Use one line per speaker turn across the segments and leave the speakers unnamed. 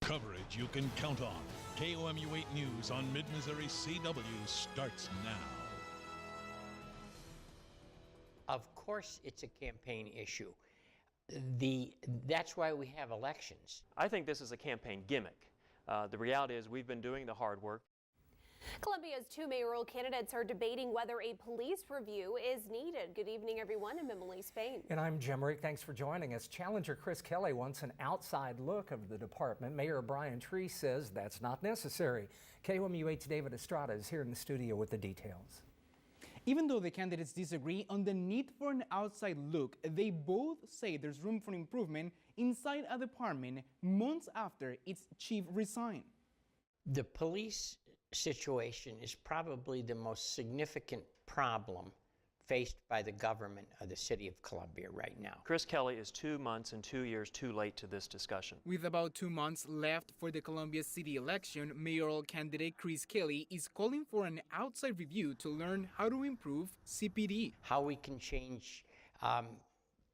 Coverage you can count on. KOMU 8 News on Mid-Missouri CW starts now.
Of course it's a campaign issue. That's why we have elections.
I think this is a campaign gimmick. The reality is we've been doing the hard work.
Columbia's two mayoral candidates are debating whether a police review is needed. Good evening, everyone. I'm Emily Spain.
And I'm Jim Rick. Thanks for joining us. Challenger Chris Kelly wants an outside look of the department. Mayor Brian Tree says that's not necessary. KOMU 8's David Estrada is here in the studio with the details.
Even though the candidates disagree on the need for an outside look, they both say there's room for improvement inside a department months after its chief resigned.
The police situation is probably the most significant problem faced by the government of the city of Columbia right now.
Chris Kelly is 2 months and 2 years too late to this discussion.
With about 2 months left for the Columbia city election, mayoral candidate Chris Kelly is calling for an outside review to learn how to improve CPD.
How we can change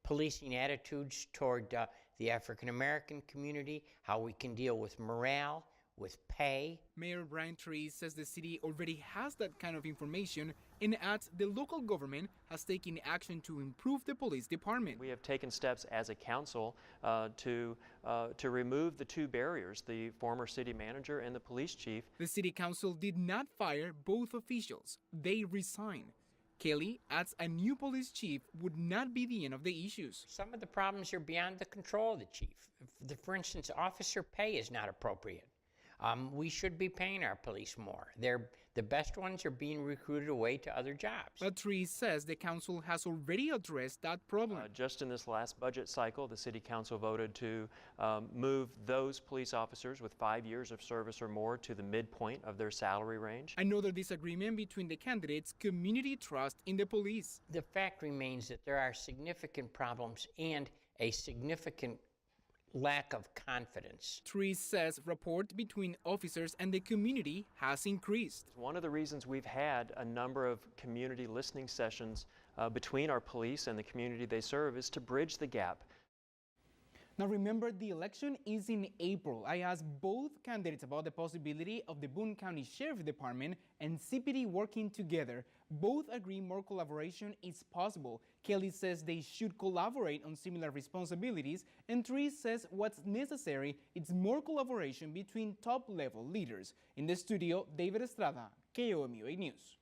policing attitudes toward the African American community, how we can deal with morale, with pay.
Mayor Brian Tree says the city already has that kind of information and adds the local government has taken action to improve the police department.
We have taken steps as a council to remove the two barriers, the former city manager and the police chief.
The city council did not fire both officials. They resigned. Kelly adds a new police chief would not be the end of the issues.
Some of the problems are beyond the control of the chief. For instance, officer pay is not appropriate. We should be paying our police more. The best ones are being recruited away to other jobs.
But Tree says the council has already addressed that problem.
Just in this last budget cycle, the city council voted to move those police officers with 5 years of service or more to the midpoint of their salary range.
Another disagreement between the candidates, community trust in the police.
The fact remains that there are significant problems and a significant lack of confidence.
Tree says rapport between officers and the community has increased.
One of the reasons we've had a number of community listening sessions between our police and the community they serve is to bridge the gap.
Now remember, the election is in April. I asked both candidates about the possibility of the Boone County Sheriff Department and CPD working together. Both agree more collaboration is possible. Kelly says they should collaborate on similar responsibilities, and Tree says what's necessary is more collaboration between top-level leaders. In the studio, David Estrada, KOMU 8 News.